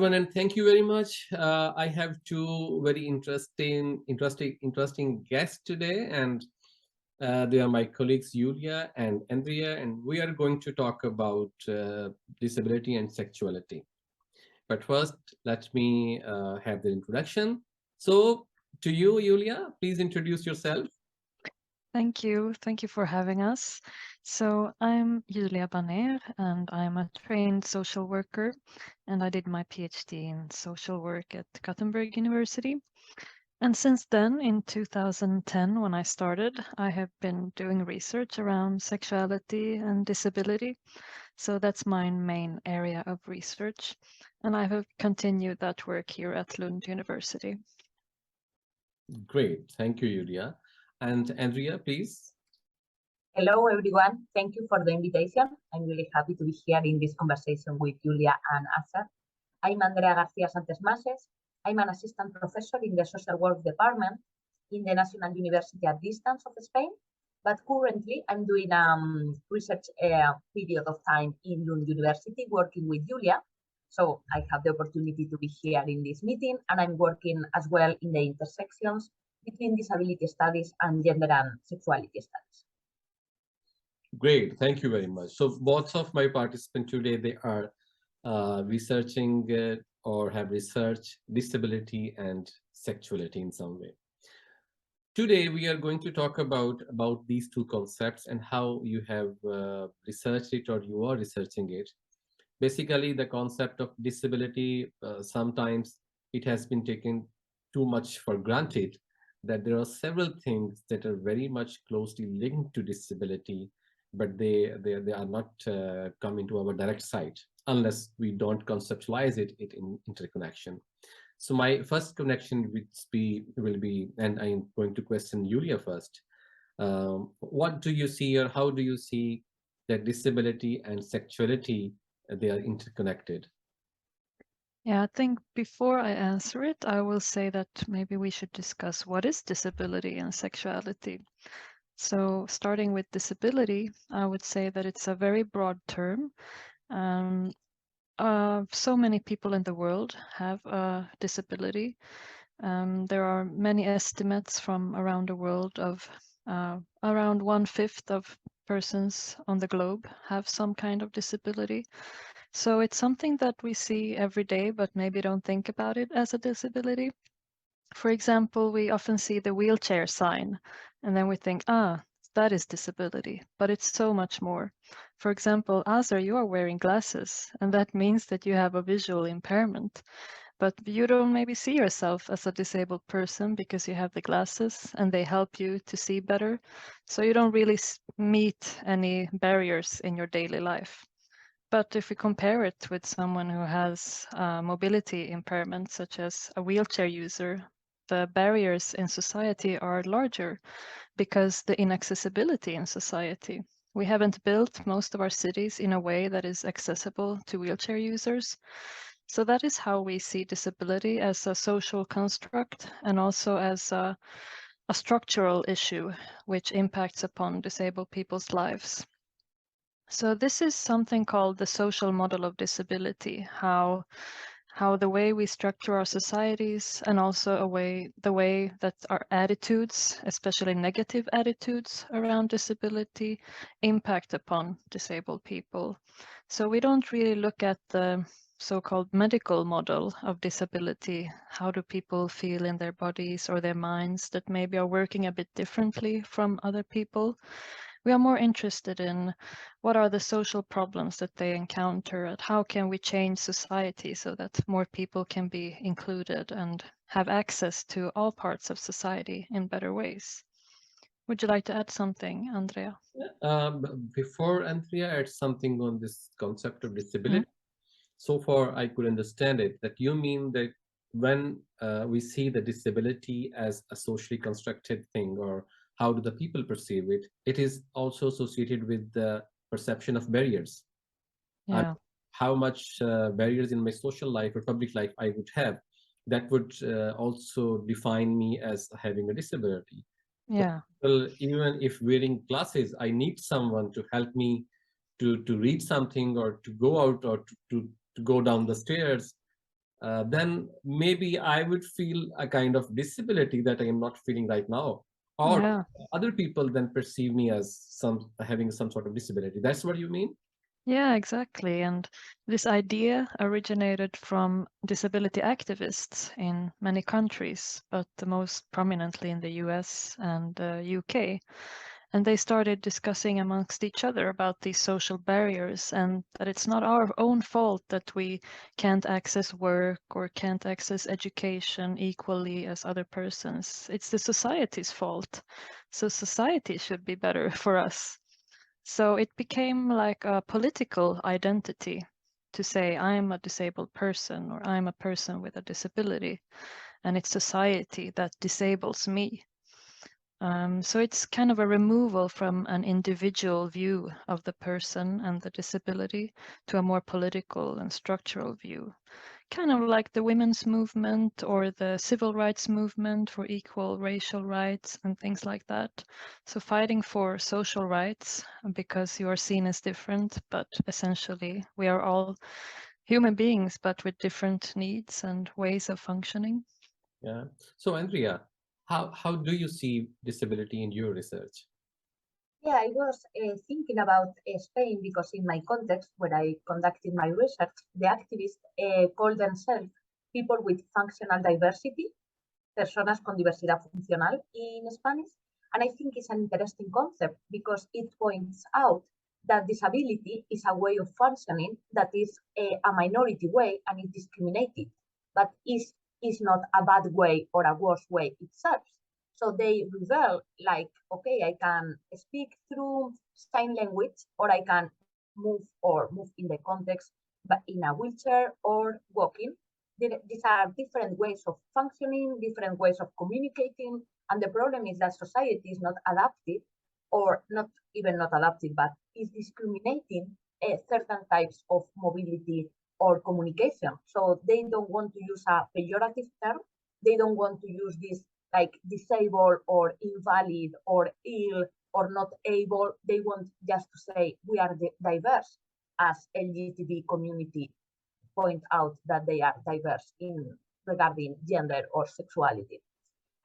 everyone, and thank you very much. I have two very interesting guests today, and they are my colleagues Julia and Andrea, and we are going to talk about disability and sexuality. But first, let me have the introduction. So, to you, Julia, please introduce yourself. Thank you. Thank you for having us. So I'm Julia Bahner, and I'm a trained social worker, and I did my PhD in social work at Gothenburg University. And since then, in 2010, when I started, I have been doing research around sexuality and disability. So that's my main area of research. And I have continued that work here at Lund University. Great. Thank you, Julia. And Andrea, please. Hello, everyone. Thank you for the invitation. I'm really happy to be here in this conversation with Julia and Asa. I'm Andrea García-Santesmases. I'm an assistant professor in the social work department in the National University at Distance of Spain. But currently, I'm doing research period of time in Lund University working with Julia. So I have the opportunity to be here in this meeting, and I'm working as well in the intersections between disability studies and gender and sexuality studies. Great, thank you very much. So both of my participants today, they are researching or have researched disability and sexuality in some way. Today, we are going to talk about these two concepts and how you have researched it or you are researching it. Basically, the concept of disability, sometimes it has been taken too much for granted that there are several things that are very much closely linked to disability, but they are not come into our direct sight unless we don't conceptualize it in interconnection. So my first connection will be, and I'm going to question Julia first. What do you see, or how do you see that disability and sexuality, they are interconnected? Yeah, I think before I answer it, I will say that maybe we should discuss what is disability and sexuality. So starting with disability, I would say that it's a very broad term. So many people in the world have a disability. There are many estimates from around the world of around 1/5 of persons on the globe have some kind of disability. So it's something that we see every day, but maybe don't think about it as a disability. For example, we often see the wheelchair sign, and then we think, that is disability, but it's so much more. For example, Azar, you are wearing glasses, and that means that you have a visual impairment. But you don't maybe see yourself as a disabled person because you have the glasses and they help you to see better. So you don't really meet any barriers in your daily life. But if we compare it with someone who has mobility impairment, such as a wheelchair user, the barriers in society are larger because the inaccessibility in society. We haven't built most of our cities in a way that is accessible to wheelchair users. So that is how we see disability, as a social construct and also as a structural issue which impacts upon disabled people's lives. So this is something called the social model of disability, how the way we structure our societies and also the way that our attitudes, especially negative attitudes around disability, impact upon disabled people. So we don't really look at the so-called medical model of disability. How do people feel in their bodies or their minds that maybe are working a bit differently from other people? We are more interested in what are the social problems that they encounter and how can we change society so that more people can be included and have access to all parts of society in better ways. Would you like to add something, Andrea? Before Andrea adds something on this concept of disability, so far I could understand it, that you mean that when we see the disability as a socially constructed thing, or how do the people perceive it, it is also associated with the perception of barriers. Yeah. How much barriers in my social life or public life I would have, that would also define me as having a disability. Yeah. Well, even if wearing glasses, I need someone to help me to read something or to go out or to go down the stairs. then maybe I would feel a kind of disability that I am not feeling right now. Or Yeah. other people then perceive me as having some sort of disability. That's what you mean? Yeah, exactly. And this idea originated from disability activists in many countries, but the most prominently in the US and UK. And they started discussing amongst each other about these social barriers and that it's not our own fault that we can't access work or can't access education equally as other persons. It's the society's fault. So society should be better for us. So it became like a political identity to say, I'm a disabled person or I'm a person with a disability, and it's society that disables me. So it's kind of a removal from an individual view of the person and the disability to a more political and structural view. Kind of like the women's movement or the civil rights movement for equal racial rights and things like that. So fighting for social rights because you are seen as different, but essentially we are all human beings, but with different needs and ways of functioning. Yeah. So Andrea, how do you see disability in your research? Yeah, I was thinking about Spain because in my context, where I conducted my research, the activists call themselves people with functional diversity, personas con diversidad funcional in Spanish. And I think it's an interesting concept because it points out that disability is a way of functioning that is a minority way and is discriminated, but is not a bad way or a worse way itself. So they reveal like, okay, I can speak through sign language or I can move in the context, but in a wheelchair or walking. These are different ways of functioning, different ways of communicating. And the problem is that society is not adapted or not even not adapted, but is discriminating certain types of mobility or communication. So they don't want to use a pejorative term. They don't want to use this like disabled or invalid or ill or not able. They want just to say we are diverse as LGBT community point out that they are diverse in regarding gender or sexuality.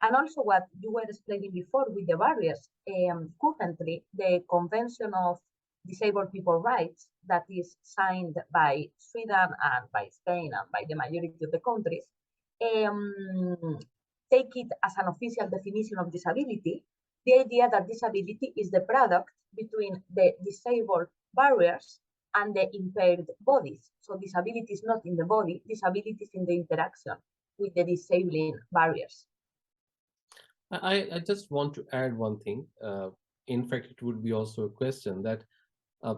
And also what you were explaining before with the barriers, currently the Convention of Disabled People Rights that is signed by Sweden and by Spain and by the majority of the countries, take it as an official definition of disability, the idea that disability is the product between the disabled barriers and the impaired bodies. So disability is not in the body, disability is in the interaction with the disabling barriers. I just want to add one thing. In fact, it would be also a question that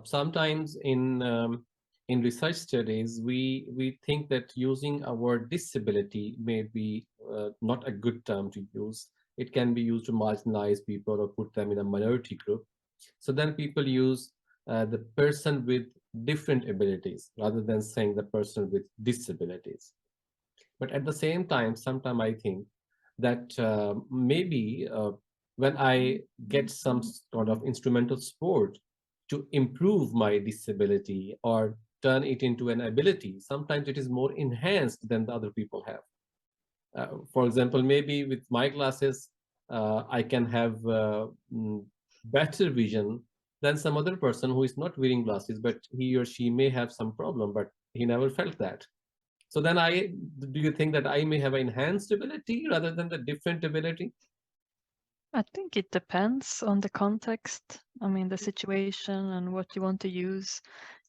sometimes in research studies, we think that using a word disability may be not a good term to use. It can be used to marginalize people or put them in a minority group. So then people use the person with different abilities rather than saying the person with disabilities. But at the same time, sometimes I think that maybe when I get some sort of instrumental support to improve my disability or turn it into an ability, sometimes it is more enhanced than the other people have. For example, maybe with my glasses, I can have better vision than some other person who is not wearing glasses, but he or she may have some problem, but he never felt that. So then do you think that I may have enhanced ability rather than the different ability? I think it depends on the context. I mean, the situation and what you want to use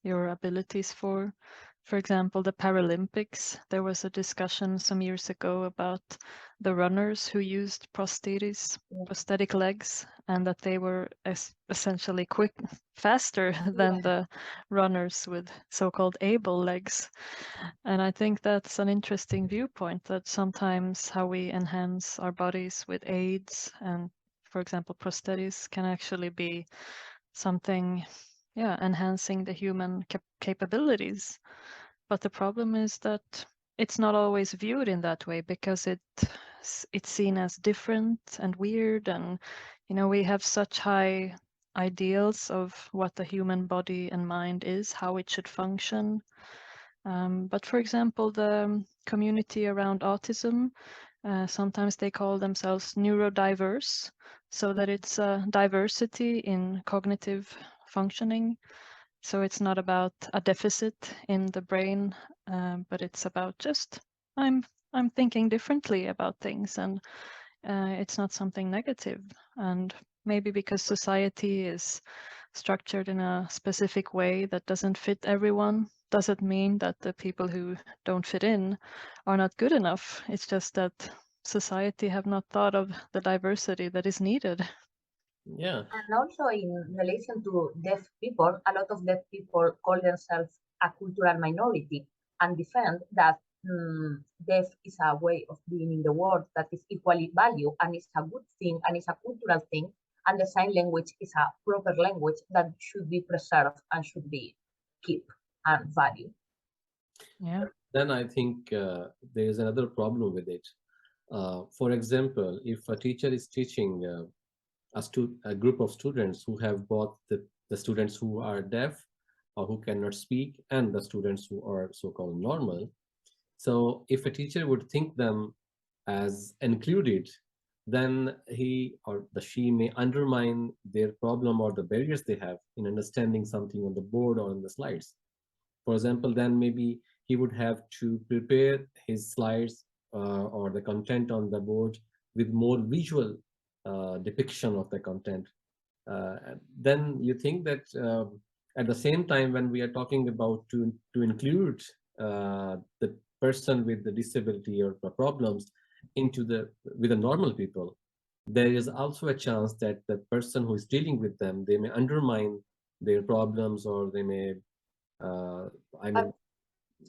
your abilities for. For example, the Paralympics, there was a discussion some years ago about the runners who used prosthetic legs, and that they were essentially faster than the runners with so-called able legs. And I think that's an interesting viewpoint, that sometimes how we enhance our bodies with aids and, for example, prosthetics can actually be something, yeah, enhancing the human capabilities. But the problem is that it's not always viewed in that way because it's seen as different and weird, and we have such high ideals of what the human body and mind is, how it should function. But for example, the community around autism, sometimes they call themselves neurodiverse, so that it's a diversity in cognitive functioning. So it's not about a deficit in the brain, but it's about just I'm thinking differently about things, and it's not something negative. And maybe because society is structured in a specific way that doesn't fit everyone, doesn't mean that the people who don't fit in are not good enough. It's just that society have not thought of the diversity that is needed. Yeah. And also in relation to deaf people, a lot of deaf people call themselves a cultural minority and defend that deaf is a way of being in the world that is equally valued and is a good thing and is a cultural thing, and the sign language is a proper language that should be preserved and should be kept and valued. Yeah. Then I think there is another problem with it. For example, if a teacher is teaching a group of students who have both the students who are deaf or who cannot speak and the students who are so-called normal. So if a teacher would think them as included, then he or she may undermine their problem or the barriers they have in understanding something on the board or on the slides. For example, then maybe he would have to prepare his slides or the content on the board with more visual depiction of the content. Then you think that at the same time, when we are talking about to include the person with the disability or the problems into with the normal people, there is also a chance that the person who is dealing with them, they may undermine their problems, or they may I mean,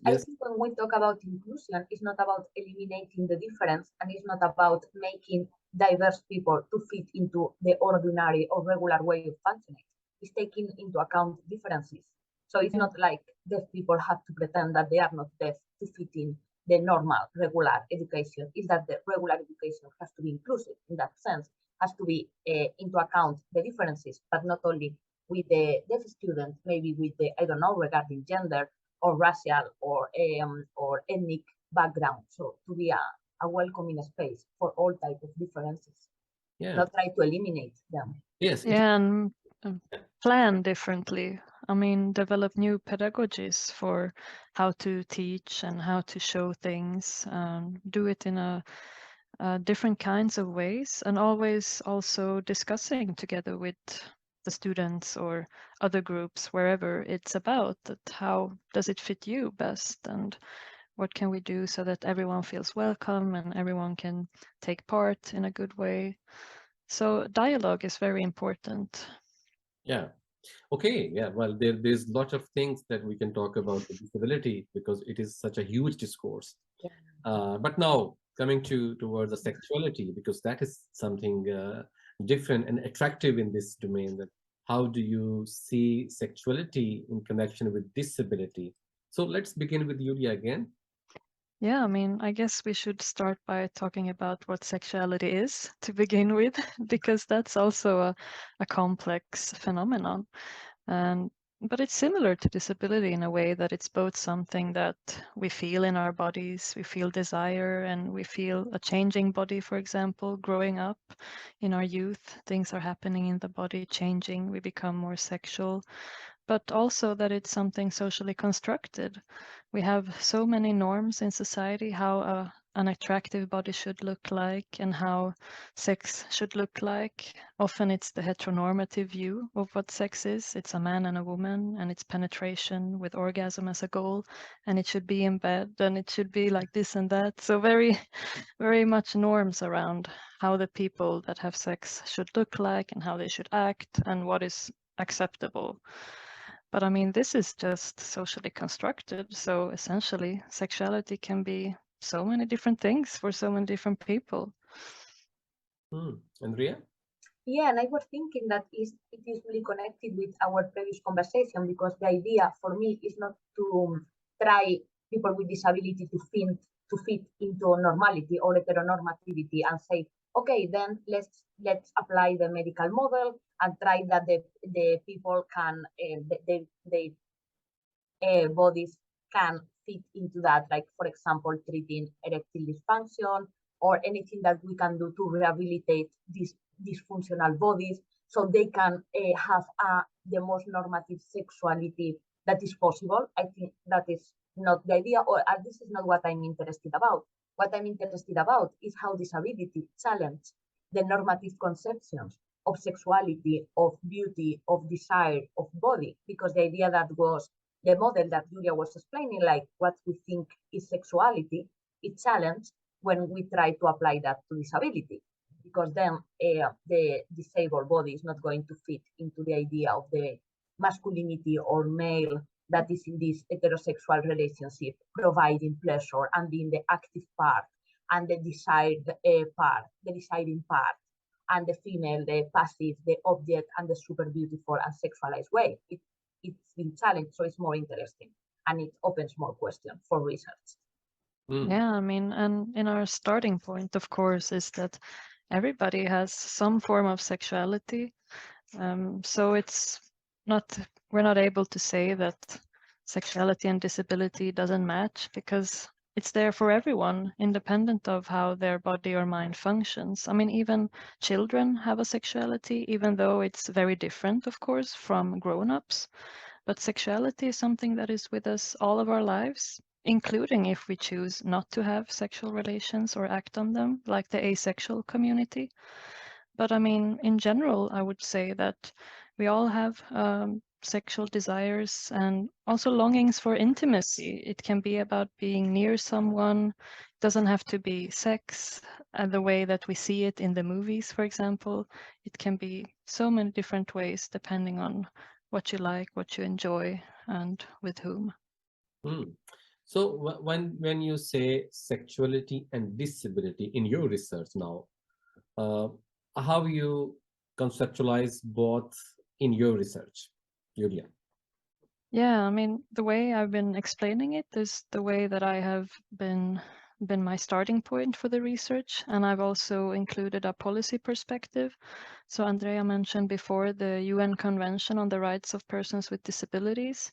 I yes. think when we talk about inclusion, it's not about eliminating the difference, and it's not about making diverse people to fit into the ordinary or regular way of functioning. It's taking into account differences. So it's not like deaf people have to pretend that they are not deaf to fit in the normal, regular education. It's that the regular education has to be inclusive in that sense, has to be into account the differences, but not only with the deaf students, maybe with the, I don't know, regarding gender, or racial or ethnic background. So to be a welcoming space for all types of differences, not try to eliminate them. Yes. Yeah, and plan differently. I mean, develop new pedagogies for how to teach and how to show things. Do it in a different kinds of ways, and always also discussing together with the students or other groups, wherever it's about, that how does it fit you best, and what can we do so that everyone feels welcome and everyone can take part in a good way. So dialogue is very important. Yeah. Okay. Yeah. Well, there's a lot of things that we can talk about with disability, because it is such a huge discourse. But now coming towards the sexuality, because that is something different and attractive in this domain. That how do you see sexuality in connection with disability? So let's begin with Yulia again. Yeah, I mean, I guess we should start by talking about what sexuality is to begin with, because that's also a complex phenomenon. But it's similar to disability in a way that it's both something that we feel in our bodies, we feel desire, and we feel a changing body, for example, growing up in our youth. Things are happening in the body, changing, we become more sexual, but also that it's something socially constructed. We have so many norms in society, how an attractive body should look like and how sex should look like. Often it's the heteronormative view of what sex is. It's a man and a woman, and it's penetration with orgasm as a goal, and it should be in bed, and it should be like this and that. So very, very much norms around how the people that have sex should look like and how they should act and what is acceptable. But I mean, this is just socially constructed. So essentially, sexuality can be so many different things for so many different people. Andrea? Yeah, and I was thinking that it is really connected with our previous conversation, because the idea for me is not to try people with disability to fit into normality or heteronormativity and say, okay, then let's apply the medical model and try that the people can the bodies can fit into that, like, for example, treating erectile dysfunction or anything that we can do to rehabilitate these dysfunctional bodies so they can have the most normative sexuality that is possible. I think that is not the idea, or this is not what I'm interested about. What I'm interested about is how disability challenges the normative conceptions of sexuality, of beauty, of desire, of body, because the idea that was the model that Julia was explaining, like what we think is sexuality, it challenged when we try to apply that to disability, because then the disabled body is not going to fit into the idea of the masculinity or male that is in this heterosexual relationship, providing pleasure and being the active part and the desired part, the deciding part, and the female, the passive, the object, and the super beautiful and sexualized way. It's been challenged, so it's more interesting, and it opens more questions for research. Yeah, I mean, and in our starting point, of course, is that everybody has some form of sexuality. So it's not, we're not able to say that sexuality and disability doesn't match, because it's there for everyone, independent of how their body or mind functions. I mean, even children have a sexuality, even though it's very different, of course, from grown-ups. But sexuality is something that is with us all of our lives, including if we choose not to have sexual relations or act on them, like the asexual community. But I mean, in general, I would say that we all have sexual desires and also longings for intimacy. It can be about being near someone. It doesn't have to be sex the way that we see it in the movies, for example. It can be so many different ways depending on what you like, what you enjoy, and with whom. So when you say sexuality and disability in your research now, how you conceptualize both in your research, Julia? Yeah, I mean, the way I've been explaining it is the way that I have been my starting point for the research, and I've also included a policy perspective. So Andrea mentioned before the UN Convention on the Rights of Persons with Disabilities,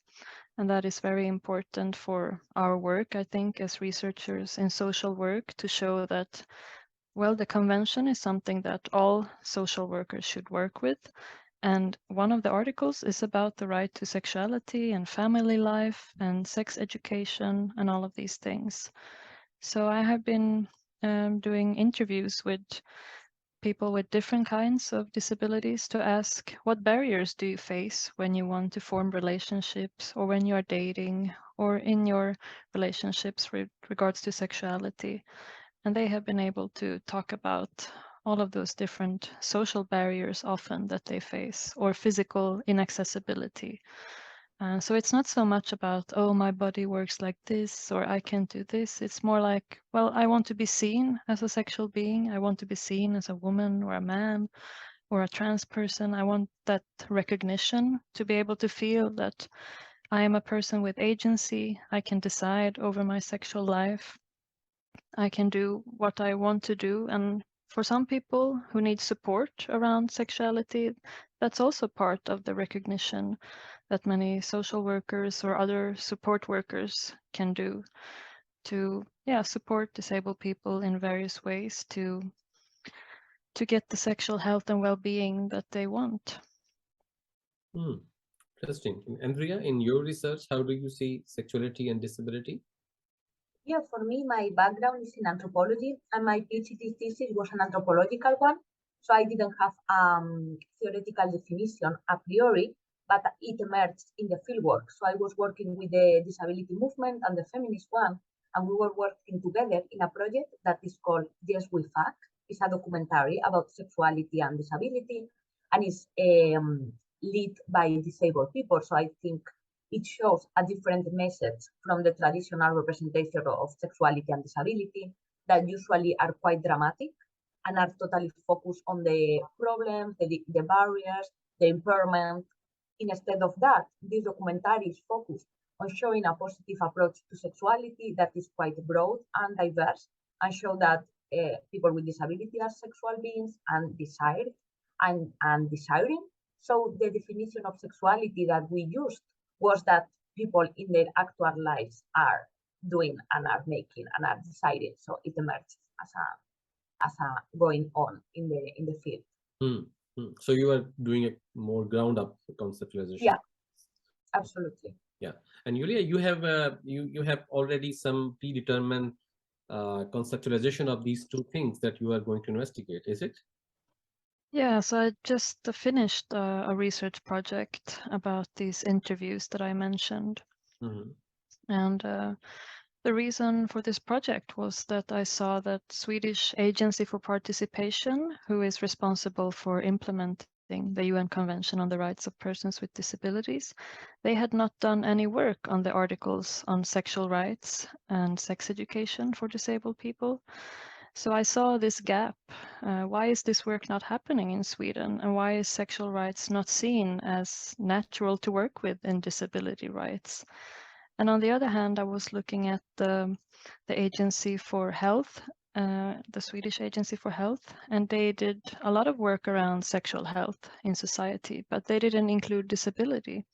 and that is very important for our work, I think, as researchers in social work, to show that, well, the convention is something that all social workers should work with. And one of the articles is about the right to sexuality and family life and sex education and all of these things. So I have been doing interviews with people with different kinds of disabilities to ask, what barriers do you face when you want to form relationships, or when you are dating, or in your relationships with regards to sexuality? And they have been able to talk about all of those different social barriers often that they face, or physical inaccessibility. So it's not so much about, oh, my body works like this, or I can't do this. It's more like, well, I want to be seen as a sexual being. I want to be seen as a woman or a man or a trans person. I want that recognition, to be able to feel that I am a person with agency. I can decide over my sexual life. I can do what I want to do. And for some people who need support around sexuality, that's also part of the recognition that many social workers or other support workers can do to, support disabled people in various ways to get the sexual health and well-being that they want. Interesting. Andrea, in your research, how do you see sexuality and disability? Yeah, for me, my background is in anthropology, and my PhD thesis was an anthropological one. So I didn't have theoretical definition a priori, but it emerged in the fieldwork. So I was working with the disability movement and the feminist one, and we were working together in a project that is called Yes We Fuck. It's a documentary about sexuality and disability, and it's led by disabled people. So I think it shows a different message from the traditional representation of sexuality and disability that usually are quite dramatic and are totally focused on the problems, the barriers, the impairment. Instead of that, this documentary is focused on showing a positive approach to sexuality that is quite broad and diverse, and show that people with disability are sexual beings and desired and desiring. So the definition of sexuality that we used was that people in their actual lives are doing and are making and are deciding. So it emerges as a going on in the field. So you are doing a more ground up conceptualization. Yeah, absolutely. Yeah, and Yulia, you have you have already some predetermined conceptualization of these two things that you are going to investigate, is it? Yeah, so I just finished a research project about these interviews that I mentioned. And the reason for this project was that I saw that Swedish Agency for Participation, who is responsible for implementing the UN Convention on the Rights of Persons with Disabilities, they had not done any work on the articles on sexual rights and sex education for disabled people. So I saw this gap. Why is this work not happening in Sweden? And why is sexual rights not seen as natural to work with in disability rights? And on the other hand, I was looking at the Agency for Health, the Swedish Agency for Health, and they did a lot of work around sexual health in society, but they didn't include disability.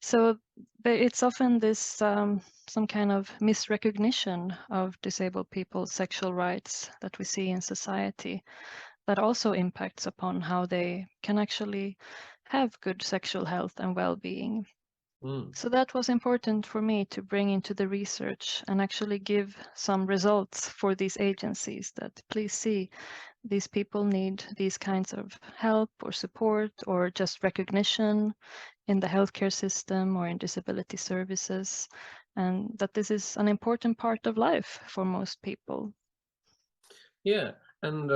So it's often this some kind of misrecognition of disabled people's sexual rights that we see in society that also impacts upon how they can actually have good sexual health and well-being. So that was important for me to bring into the research and actually give some results for these agencies that please see these people need these kinds of help or support or just recognition in the healthcare system or in disability services, and that this is an important part of life for most people. Yeah, and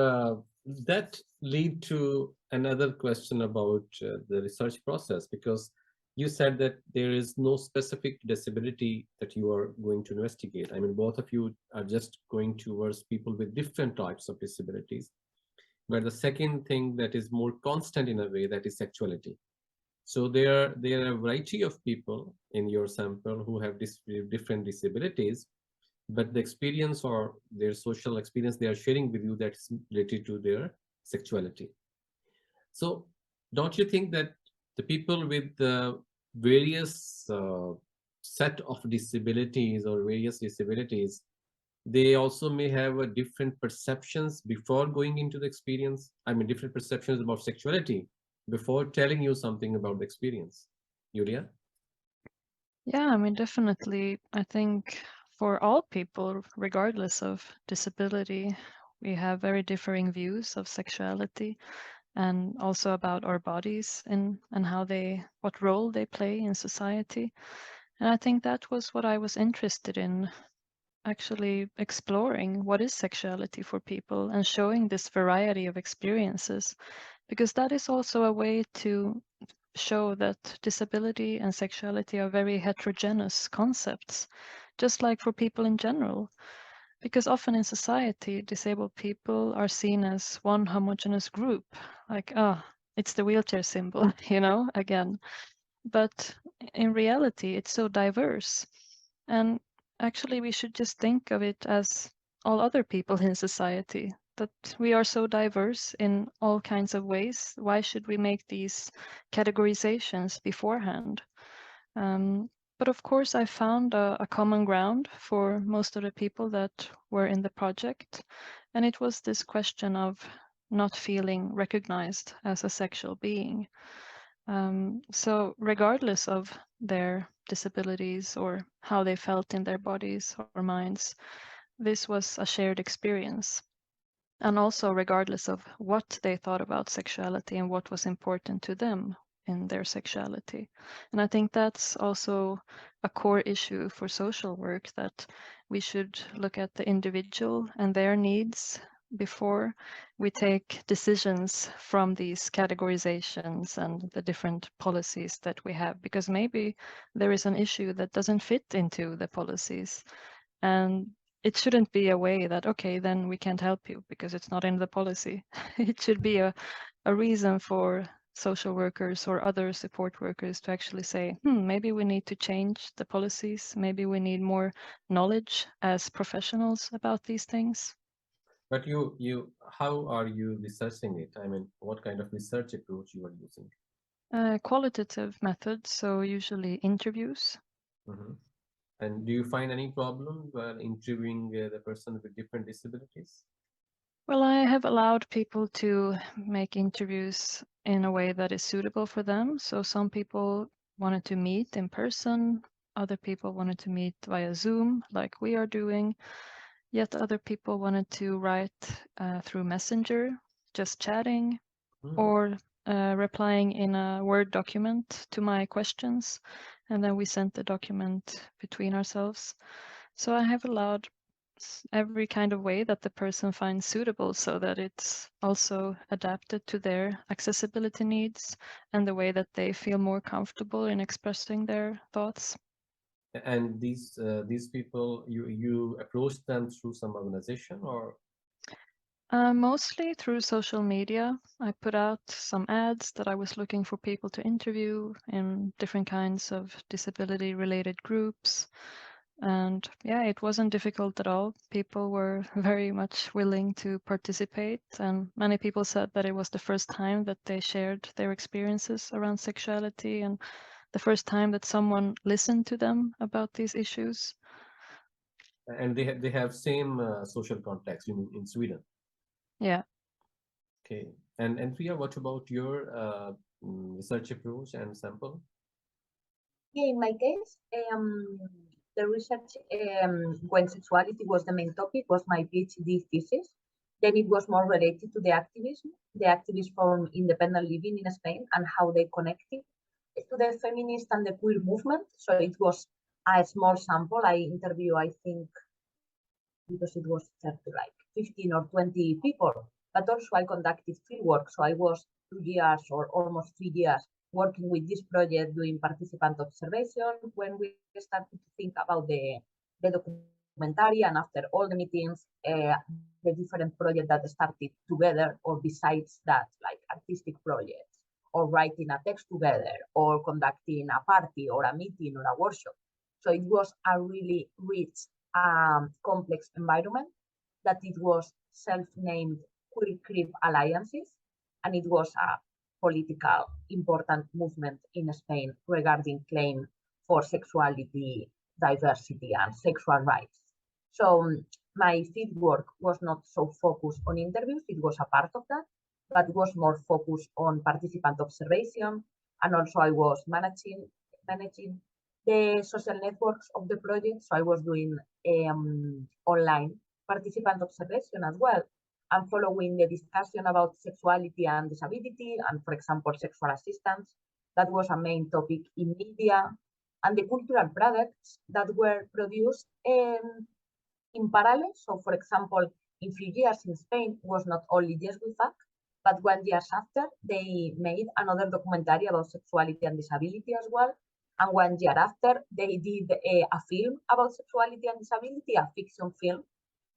that lead to another question about the research process, because you said that there is no specific disability that you are going to investigate. I mean, both of you are just going towards people with different types of disabilities. But the second thing that is more constant in a way, that is sexuality. So there are a variety of people in your sample who have different disabilities, but the experience or their social experience they are sharing with you that's related to their sexuality. So don't you think that the people with the various set of disabilities or various disabilities, they also may have a different perceptions before going into the experience? I mean, different perceptions about sexuality before telling you something about the experience. Yulia? Yeah, I mean, definitely. I think for all people, regardless of disability, we have very differing views of sexuality and also about our bodies and how what role they play in society. And I think that was what I was interested in, actually exploring what is sexuality for people and showing this variety of experiences, because that is also a way to show that disability and sexuality are very heterogeneous concepts, just like for people in general. Because often in society, disabled people are seen as one homogeneous group, like, it's the wheelchair symbol, again. But in reality, it's so diverse. And actually, we should just think of it as all other people in society, that we are so diverse in all kinds of ways. Why should we make these categorizations beforehand? But of course, I found a common ground for most of the people that were in the project. And it was this question of not feeling recognized as a sexual being. So regardless of their disabilities or how they felt in their bodies or minds, this was a shared experience. And also regardless of what they thought about sexuality and what was important to them in their sexuality. And I think that's also a core issue for social work, that we should look at the individual and their needs before we take decisions from these categorizations and the different policies that we have, because maybe there is an issue that doesn't fit into the policies. And it shouldn't be a way that, okay, then we can't help you because it's not in the policy. It should be a reason for social workers or other support workers to actually say, maybe we need to change the policies. Maybe we need more knowledge as professionals about these things. But how are you researching it? I mean, what kind of research approach you are using? Qualitative methods, so usually interviews. And do you find any problem while interviewing the person with different disabilities? Well, I have allowed people to make interviews in a way that is suitable for them. So some people wanted to meet in person, other people wanted to meet via Zoom, like we are doing. Yet other people wanted to write through Messenger, just chatting, or replying in a Word document to my questions. And then we sent the document between ourselves. So I have allowed every kind of way that the person finds suitable so that it's also adapted to their accessibility needs and the way that they feel more comfortable in expressing their thoughts. And these people, you approach them through some organization or? Mostly through social media. I put out some ads that I was looking for people to interview in different kinds of disability related groups. And yeah, it wasn't difficult at all. People were very much willing to participate, and many people said that it was the first time that they shared their experiences around sexuality and the first time that someone listened to them about these issues. And they have same social context in Sweden. Yeah. Okay. And Priya, what about your research approach and sample? Yeah, in my case, the research when sexuality was the main topic was my PhD thesis. Then it was more related to the activism from independent living in Spain and how they connected to the feminist and the queer movement. So it was a small sample. I interview, I think, because it was 15 or 20 people, but also I conducted fieldwork. So I was 2 years or almost 3 years working with this project, doing participant observation when we started to think about the documentary, and after all the meetings, the different projects that started together, or besides that, like artistic projects, or writing a text together, or conducting a party or a meeting or a workshop. So it was a really rich, complex environment, that it was self-named Queer Crip Alliances, and it was a political important movement in Spain regarding claim for sexuality, diversity, and sexual rights. So my fieldwork was not so focused on interviews, it was a part of that, but was more focused on participant observation, and also I was managing the social networks of the project. So I was doing online participant observation as well, and following the discussion about sexuality and disability, and for example, sexual assistance. That was a main topic in media, and the cultural products that were produced in parallel. So for example, in few years in Spain was not only Yes We Fuck, but 1 year after they made another documentary about sexuality and disability as well. And 1 year after they did a film about sexuality and disability, a fiction film.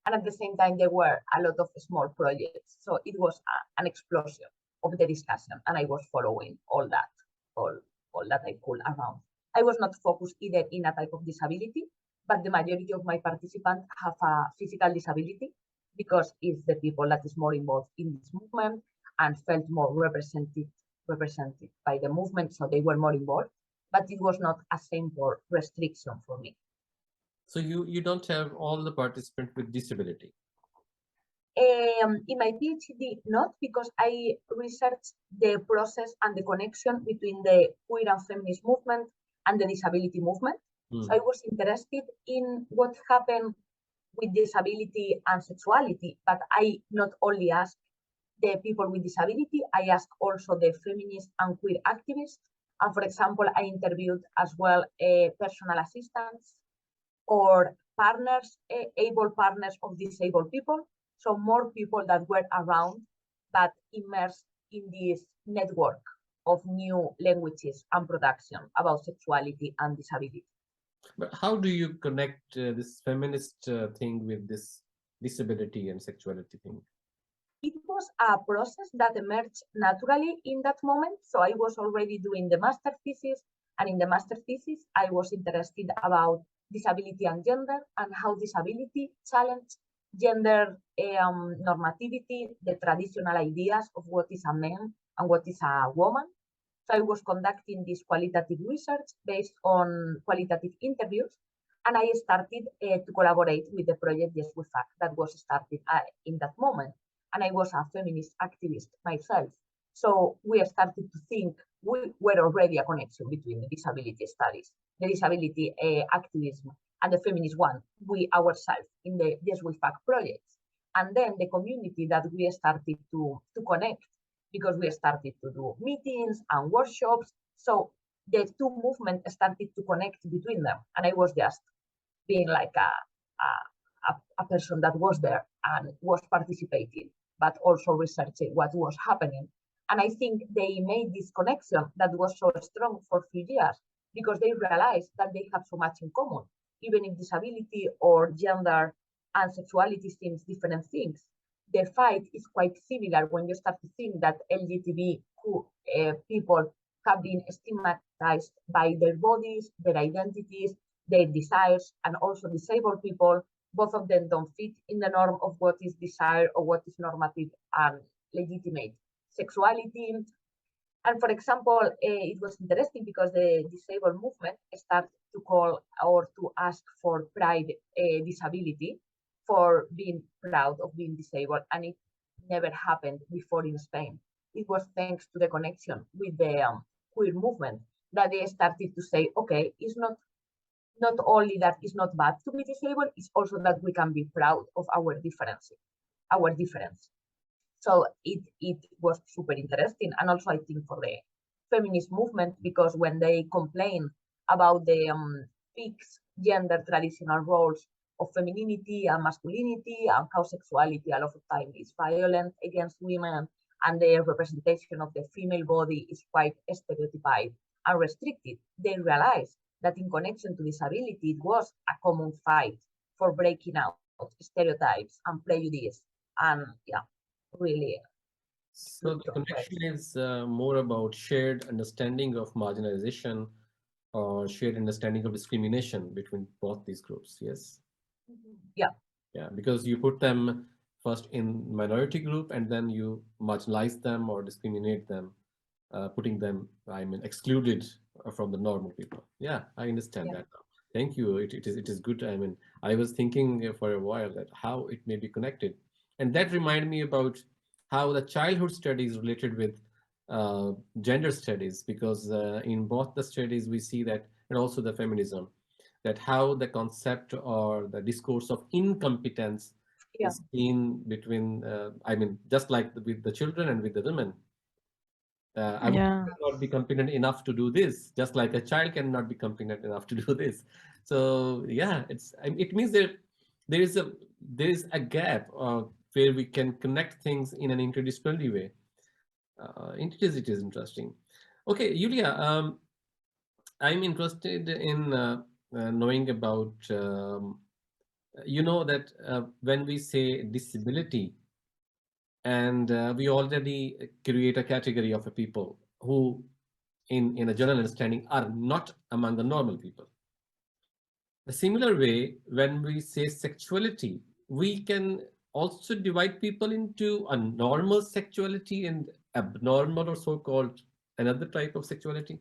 And at the same time, there were a lot of small projects. So it was an explosion of the discussion, and I was following all that I could around. I was not focused either in a type of disability, but the majority of my participants have a physical disability, because it's the people that is more involved in this movement and felt more represented by the movement, so they were more involved. But it was not a simple restriction for me. So you don't have all the participants with disability? In my PhD, not, because I researched the process and the connection between the queer and feminist movement and the disability movement. So I was interested in what happened with disability and sexuality, but I not only asked the people with disability, I asked also the feminist and queer activists. And for example, I interviewed as well personal assistants or partners, able partners of disabled people. So more people that were around, but immersed in this network of new languages and production about sexuality and disability. But how do you connect this feminist thing with this disability and sexuality thing? It was a process that emerged naturally in that moment. So I was already doing the master thesis, and in the master thesis, I was interested about disability and gender, and how disability challenged gender normativity, the traditional ideas of what is a man and what is a woman. So I was conducting this qualitative research based on qualitative interviews, And I started to collaborate with the project Yes We Fuck that was started in that moment. And I was a feminist activist myself. So we started to think we were already a connection between the disability studies, the disability activism, and the feminist one, we ourselves in the Yes We Fuck projects. And then the community that we started to connect, because we started to do meetings and workshops. So the two movements started to connect between them. And I was just being like a person that was there and was participating, but also researching what was happening. And I think they made this connection that was so strong for a few years because they realized that they have so much in common, even if disability or gender and sexuality seems different things. The fight is quite similar when you start to think that LGBTQ people have been stigmatized by their bodies, their identities, their desires, and also disabled people. Both of them don't fit in the norm of what is desired or what is normative and legitimate sexuality. And for example, it was interesting because the disabled movement started to call or to ask for pride disability, for being proud of being disabled, and it never happened before in Spain. It was thanks to the connection with the queer movement that they started to say, okay, it's not only that it's not bad to be disabled, it's also that we can be proud of our difference. So it was super interesting. And also I think for the feminist movement, because when they complain about the fixed gender traditional roles of femininity and masculinity and how sexuality a lot of time is violent against women and the representation of the female body is quite stereotyped and restricted, they realize that in connection to disability, it was a common fight for breaking out stereotypes and prejudice. And yeah, really. So the connection is more about shared understanding of marginalization or shared understanding of discrimination between both these groups. Yes. Yeah. Yeah, because you put them first in minority group and then you marginalize them or discriminate them, putting them, I mean, excluded from the normal people. Yeah, I understand that now. Thank you. It is good. I mean, I was thinking for a while that how it may be connected, and that reminded me about how the childhood studies related with gender studies, because in both the studies we see that, and also the feminism, that how the concept or the discourse of incompetence is seen between, I mean, just like with the children and with the women. I would not be competent enough to do this, just like a child cannot be competent enough to do this. So yeah, it means that there is a gap where we can connect things in an interdisciplinary way. It is interesting. Okay, Julia, I'm interested in knowing about, you know, that when we say disability, and we already create a category of a people who, in a general understanding, are not among the normal people. A similar way, when we say sexuality, we can also divide people into a normal sexuality and abnormal or so-called another type of sexuality.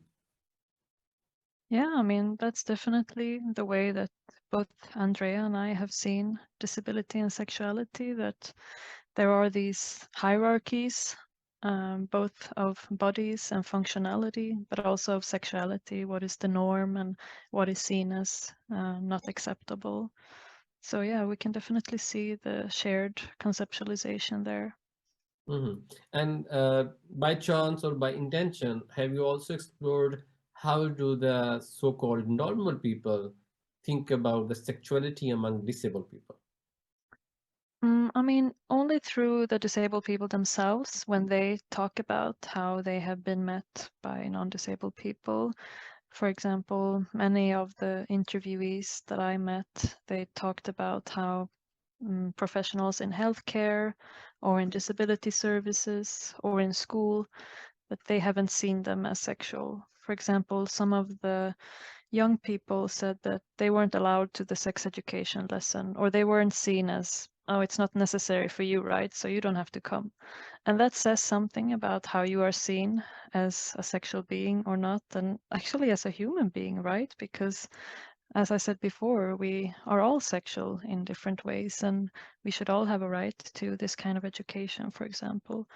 Yeah, I mean, that's definitely the way that both Andrea and I have seen disability and sexuality, that there are these hierarchies, both of bodies and functionality, but also of sexuality, what is the norm and what is seen as not acceptable. So yeah, we can definitely see the shared conceptualization there. Mm-hmm. And by chance or by intention, have you also explored how do the so-called normal people think about the sexuality among disabled people? I mean, only through the disabled people themselves, when they talk about how they have been met by non-disabled people. For example, many of the interviewees that I met, they talked about how professionals in healthcare or in disability services or in school, that they haven't seen them as sexual. For example, some of the young people said that they weren't allowed to the sex education lesson, or they weren't seen as, oh, it's not necessary for you, right? So you don't have to come. And that says something about how you are seen as a sexual being or not, and actually as a human being, right? Because as I said before, we are all sexual in different ways, and we should all have a right to this kind of education, for example,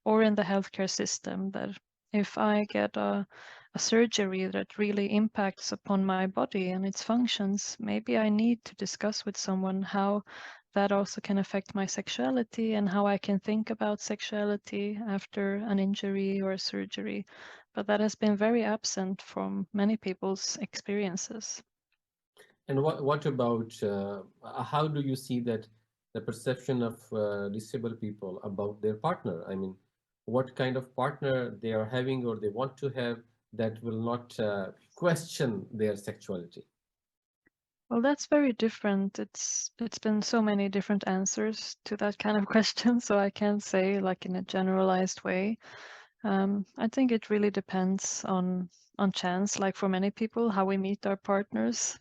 or in the healthcare system, that if I get a surgery that really impacts upon my body and its functions, maybe I need to discuss with someone how that also can affect my sexuality and how I can think about sexuality after an injury or a surgery. But that has been very absent from many people's experiences. And what about how do you see that the perception of disabled people about their partner? I mean, what kind of partner they are having or they want to have that will not question their sexuality? Well, that's very different. It's been so many different answers to that kind of question, so I can't say like in a generalized way. I think it really depends on chance, like for many people, how we meet our partners.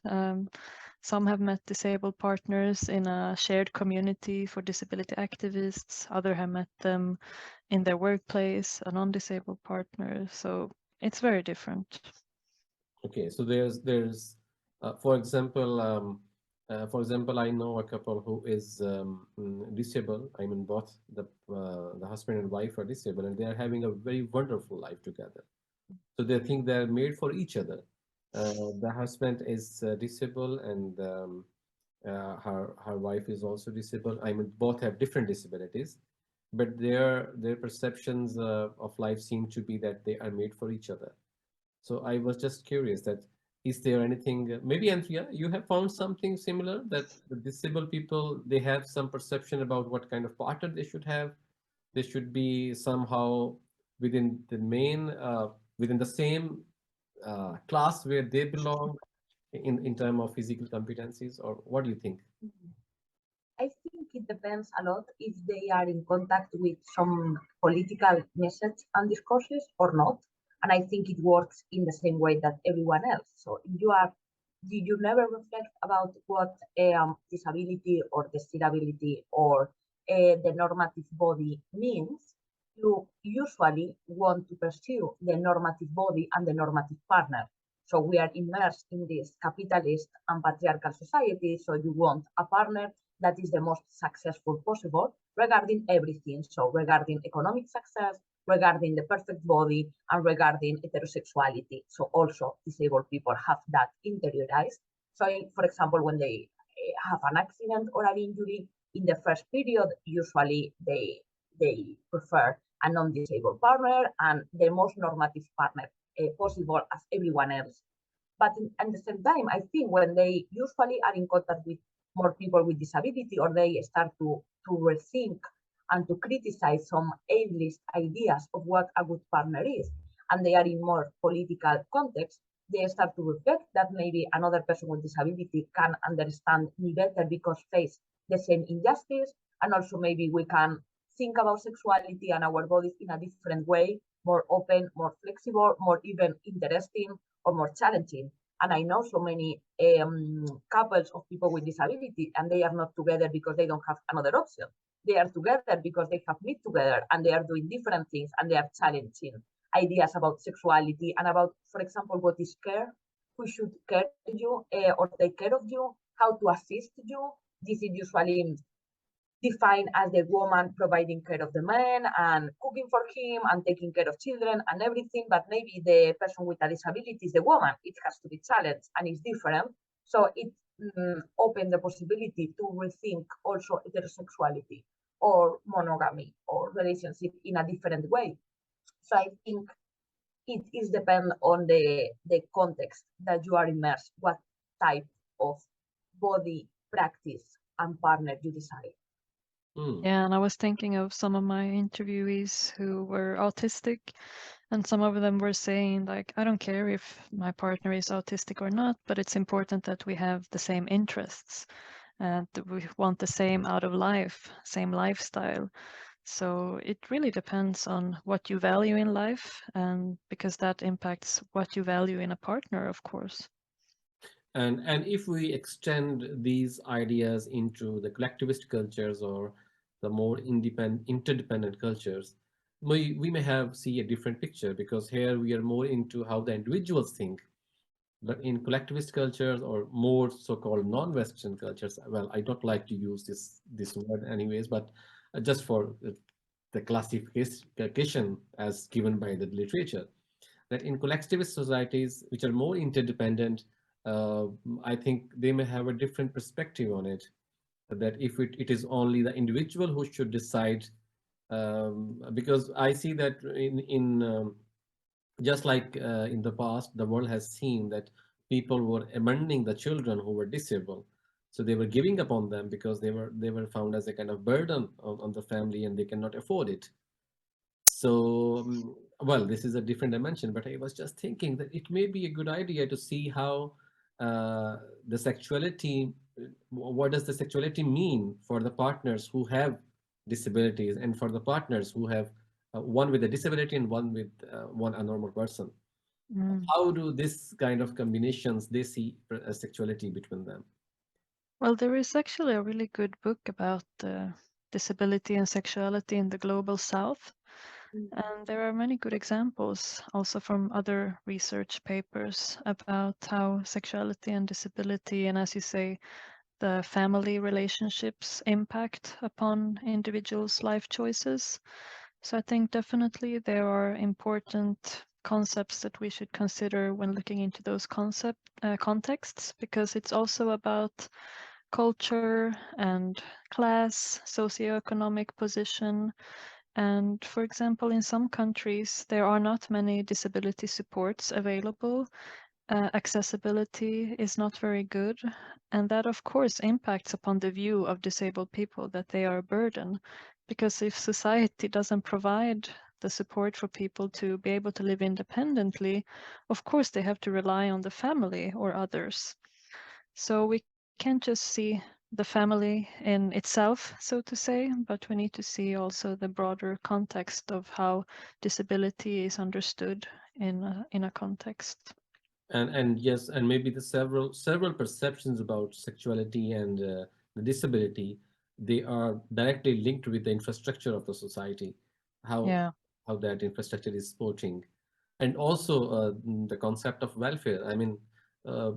Some have met disabled partners in a shared community for disability activists. Other have met them in their workplace, a non-disabled partner. So it's very different. Okay, so there's for example, I know a couple who is disabled. I mean, both the husband and wife are disabled, and they are having a very wonderful life together. So they think they're made for each other. The husband is disabled, and her wife is also disabled. I mean, both have different disabilities, but their perceptions of life seem to be that they are made for each other. So I was just curious that is there anything, maybe Andrea, you have found something similar that the disabled people, they have some perception about what kind of partner they should have. They should be somehow within the within the same class where they belong in terms of physical competencies, or what do you think? I think it depends a lot if they are in contact with some political message and discourses or not. And I think it works in the same way that everyone else. So if you are, did you never reflect about what disability or disability or the normative body means? You usually want to pursue the normative body and the normative partner. So we are immersed in this capitalist and patriarchal society. So you want a partner that is the most successful possible regarding everything. So regarding economic success, regarding the perfect body, and regarding heterosexuality. So also disabled people have that interiorized. So for example, when they have an accident or an injury in the first period, usually they prefer a non-disabled partner and the most normative partner possible as everyone else. But at the same time, I think when they usually are in contact with more people with disability, or they start to rethink and to criticize some ableist ideas of what a good partner is, and they are in more political context, they start to reflect that maybe another person with disability can understand me better because face the same injustice, and also maybe we can think about sexuality and our bodies in a different way, more open, more flexible, more even interesting, or more challenging. And I know so many couples of people with disability, and they are not together because they don't have another option. They are together because they have met together, and they are doing different things, and they are challenging ideas about sexuality and about, for example, what is care, who should care you or take care of you, how to assist you. This is usually defined as the woman providing care of the man and cooking for him and taking care of children and everything, but maybe the person with a disability is the woman. It has to be challenged and it's different. So it opened the possibility to rethink also heterosexuality or monogamy or relationship in a different way. So I think it is depend on the context that you are immersed, what type of body, practice, and partner you decide. Yeah, and I was thinking of some of my interviewees who were autistic, and some of them were saying, like, I don't care if my partner is autistic or not, but it's important that we have the same interests and that we want the same out of life, same lifestyle. So it really depends on what you value in life, and because that impacts what you value in a partner, of course. And if we extend these ideas into the collectivist cultures or the more interdependent cultures, we may have see a different picture, because here we are more into how the individuals think But in collectivist cultures or more so-called non-Western cultures, well, I don't like to use this word anyways, but just for the classification as given by the literature, that in collectivist societies, which are more interdependent, uh, I think they may have a different perspective on it. That if it is only the individual who should decide, because I see that in just like in the past, the world has seen that people were abandoning the children who were disabled. So they were giving up on them because they were found as a kind of burden on the family and they cannot afford it. So, well, this is a different dimension, but I was just thinking that it may be a good idea to see how the sexuality, what does the sexuality mean for the partners who have disabilities and for the partners who have one with a disability and one with one a normal person. Mm. How do this kind of combinations they see sexuality between them? Well, there is actually a really good book about disability and sexuality in the global south. And there are many good examples also from other research papers about how sexuality and disability, and as you say, the family relationships impact upon individuals' life choices. So I think definitely there are important concepts that we should consider when looking into those contexts, because it's also about culture and class, socioeconomic position. And for example, in some countries, there are not many disability supports available. Accessibility is not very good. And that, of course, impacts upon the view of disabled people that they are a burden. Because if society doesn't provide the support for people to be able to live independently, of course, they have to rely on the family or others. So we can't just see the family in itself, so to say, but we need to see also the broader context of how disability is understood in a context. And yes, and maybe the several perceptions about sexuality and the disability, they are directly linked with the infrastructure of the society, how Yeah. how that infrastructure is supporting, and also the concept of welfare. I mean,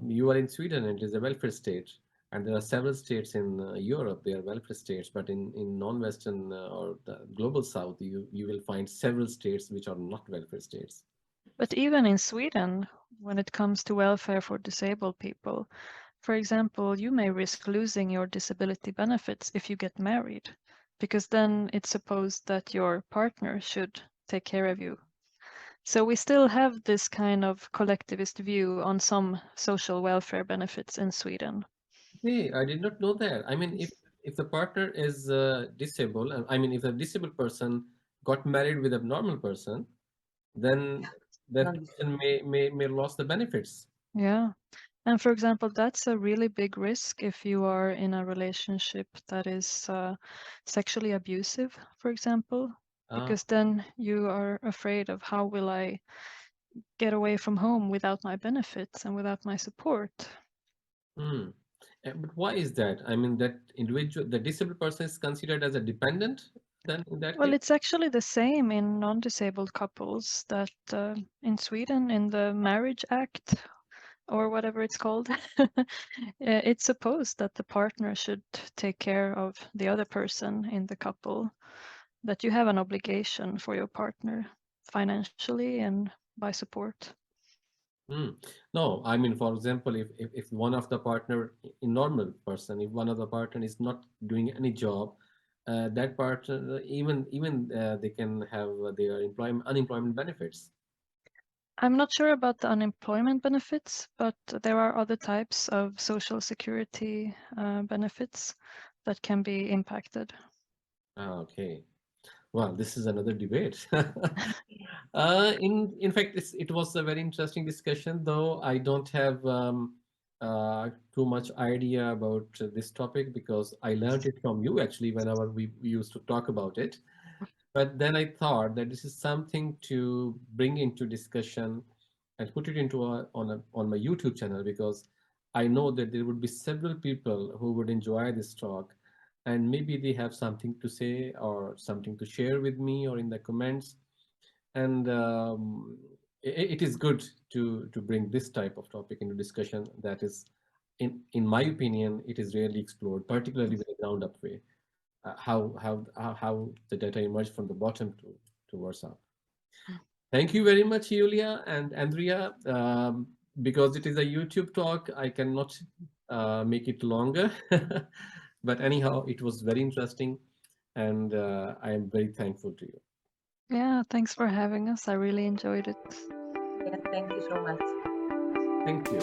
you are in Sweden and it is a welfare state, and there are several states in Europe, they are welfare states, but in non-Western or the global South, you will find several states which are not welfare states. But even in Sweden, when it comes to welfare for disabled people, for example, you may risk losing your disability benefits if you get married, because then it's supposed that your partner should take care of you. So we still have this kind of collectivist view on some social welfare benefits in Sweden. Hey, I did not know that. I mean, if the partner is disabled, I mean, if a disabled person got married with a normal person, then that Non- person may lose the benefits. Yeah. And for example, that's a really big risk if you are in a relationship that is sexually abusive, for example, Ah, because then you are afraid of how will I get away from home without my benefits and without my support. hmm. But why is that? I mean, that individual, the disabled person is considered as a dependent then in that Well, case? it's actually the same in non-disabled couples that in Sweden, in the Marriage Act or whatever it's called, it's supposed that the partner should take care of the other person in the couple, that you have an obligation for your partner financially and by support. Hmm. No, I mean, for example, if one of the partner in normal person, if one of the partner is not doing any job, that partner even they can have their employment unemployment benefits. I'm not sure about the unemployment benefits, but there are other types of social security benefits that can be impacted. Ah, okay. Well, this is another debate. In fact, it was a very interesting discussion, though I don't have too much idea about this topic because I learned it from you actually whenever we used to talk about it. But then I thought that this is something to bring into discussion and put it into on my YouTube channel because I know that there would be several people who would enjoy this talk and maybe they have something to say or something to share with me or in the comments. And it is good to bring this type of topic into discussion that is, in my opinion, it is rarely explored, particularly with a ground up way. How the data emerge from the bottom towards up. Thank you very much, Julia and Andrea. Because it is a YouTube talk, I cannot make it longer. But anyhow, it was very interesting, and I am very thankful to you. Yeah, thanks for having us. I really enjoyed it. Yes, thank you so much. Thank you.